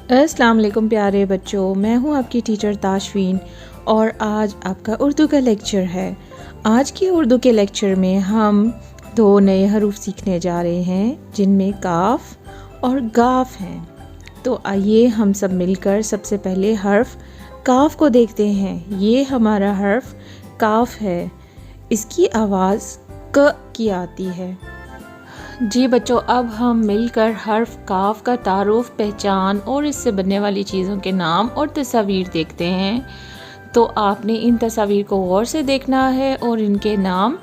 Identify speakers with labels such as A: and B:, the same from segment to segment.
A: अस्सलाम वालेकुम प्यारे बच्चों, मैं हूं आपकी टीचर ताशफीन और आज आपका उर्दू का लेक्चर है। आज के उर्दू के लेक्चर में हम दो नए हरूफ सीखने जा रहे हैं जिनमें काफ और गाफ हैं। तो आइए हम सब मिलकर सबसे पहले हर्फ काफ को देखते हैं। ये हमारा हर्फ काफ है। इसकी आवाज़ क की आती है। जी बच्चों, अब हम मिलकर हर्फ काफ का तारुफ, पहचान और इससे बनने वाली चीज़ों के नाम और तस्वीर देखते हैं। तो आपने इन तस्वीर को गौर से देखना है और इनके नाम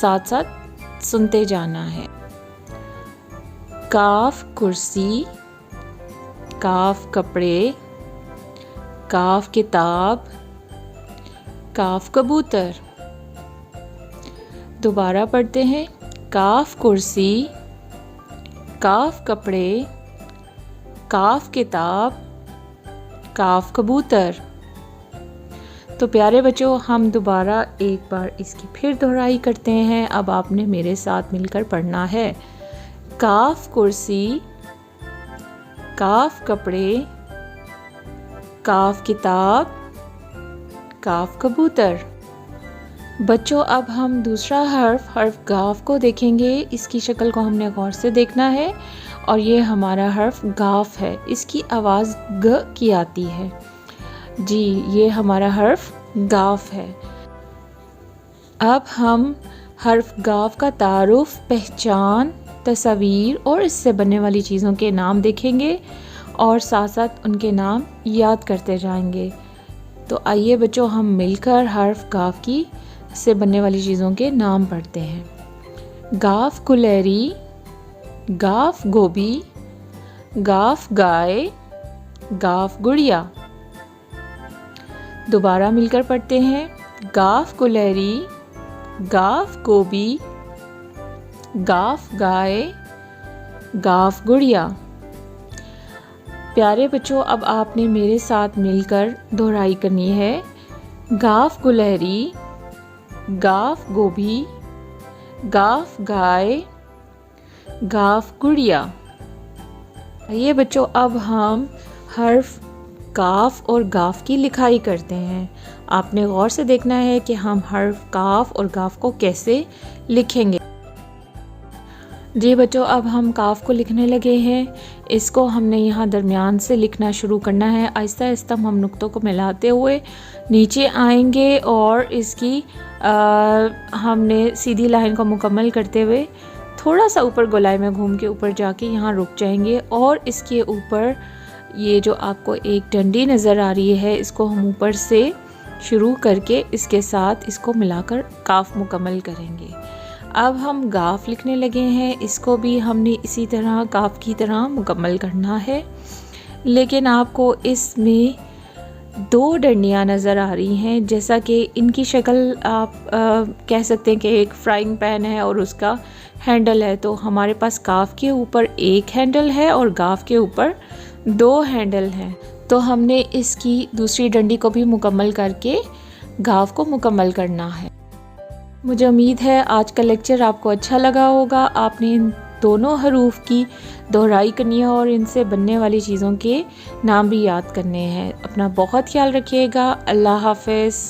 A: साथ साथ सुनते जाना है। काफ कुर्सी, काफ कपड़े, काफ किताब, काफ कबूतर। दोबारा पढ़ते हैं। काफ कुर्सी, काफ कपड़े, काफ किताब, काफ कबूतर। तो प्यारे बच्चों, हम दोबारा एक बार इसकी फिर दोहराई करते हैं। अब आपने मेरे साथ मिलकर पढ़ना है। काफ कुर्सी, काफ कपड़े, काफ किताब, काफ कबूतर। बच्चों, अब हम दूसरा हर्फ गाफ को देखेंगे। इसकी शक्ल को हमने गौर से देखना है और ये हमारा हर्फ गाफ है। इसकी आवाज़ ग की आती है। जी, ये हमारा हर्फ गाफ है। अब हम हर्फ गाफ का तारुफ, पहचान, तस्वीर और इससे बनने वाली चीज़ों के नाम देखेंगे और साथ साथ उनके नाम याद करते जाएंगे। तो आइए बच्चों, हम मिलकर हर्फ गाफ की से बनने वाली चीज़ों के नाम पढ़ते हैं। गाफ गुलेरी, गाफ गोभी, गाफ गाय, गाफ गुड़िया। दोबारा मिलकर पढ़ते हैं। गाफ गुलेरी, गाफ गोभी, गाफ गाय, गाफ गुड़िया। प्यारे बच्चों, अब आपने मेरे साथ मिलकर दोहराई करनी है। गाफ गुलेरी, गाफ गोभी, गाफ गाय, गाफ गुड़िया। ये बच्चों, अब हम हर्फ काफ और गाफ की लिखाई करते हैं। आपने गौर से देखना है कि हम हर्फ काफ और गाफ को कैसे लिखेंगे। जी बच्चों, अब हम काफ को लिखने लगे हैं। इसको हमने यहाँ दरमियान से लिखना शुरू करना है। आहिस्ता आहिस्ता हम नुक्तों को मिलाते हुए नीचे आएंगे और इसकी हमने सीधी लाइन को मुकम्मल करते हुए थोड़ा सा ऊपर गोलाई में घूम के ऊपर जाके यहाँ रुक जाएंगे और इसके ऊपर ये जो आपको एक डंडी नज़र आ रही है, इसको हम ऊपर से शुरू करके इसके साथ इसको मिलाकर काफ मुकम्मल करेंगे। अब हम गाफ लिखने लगे हैं। इसको भी हमने इसी तरह काफ की तरह मुकम्मल करना है, लेकिन आपको इसमें दो डंडियाँ नज़र आ रही हैं। जैसा कि इनकी शक्ल आप कह सकते हैं कि एक फ्राइंग पैन है और उसका हैंडल है। तो हमारे पास काफ के ऊपर एक हैंडल है और गाफ के ऊपर दो हैंडल हैं। तो हमने इसकी दूसरी डंडी को भी मुकम्मल करके गाफ को मुकम्मल करना है। मुझे उम्मीद है आज का लेक्चर आपको अच्छा लगा होगा। आपने इन दोनों हरूफ की दोहराई करनी है और इनसे बनने वाली चीज़ों के नाम भी याद करने हैं। अपना बहुत ख्याल रखिएगा। अल्लाह हाफ़िज़।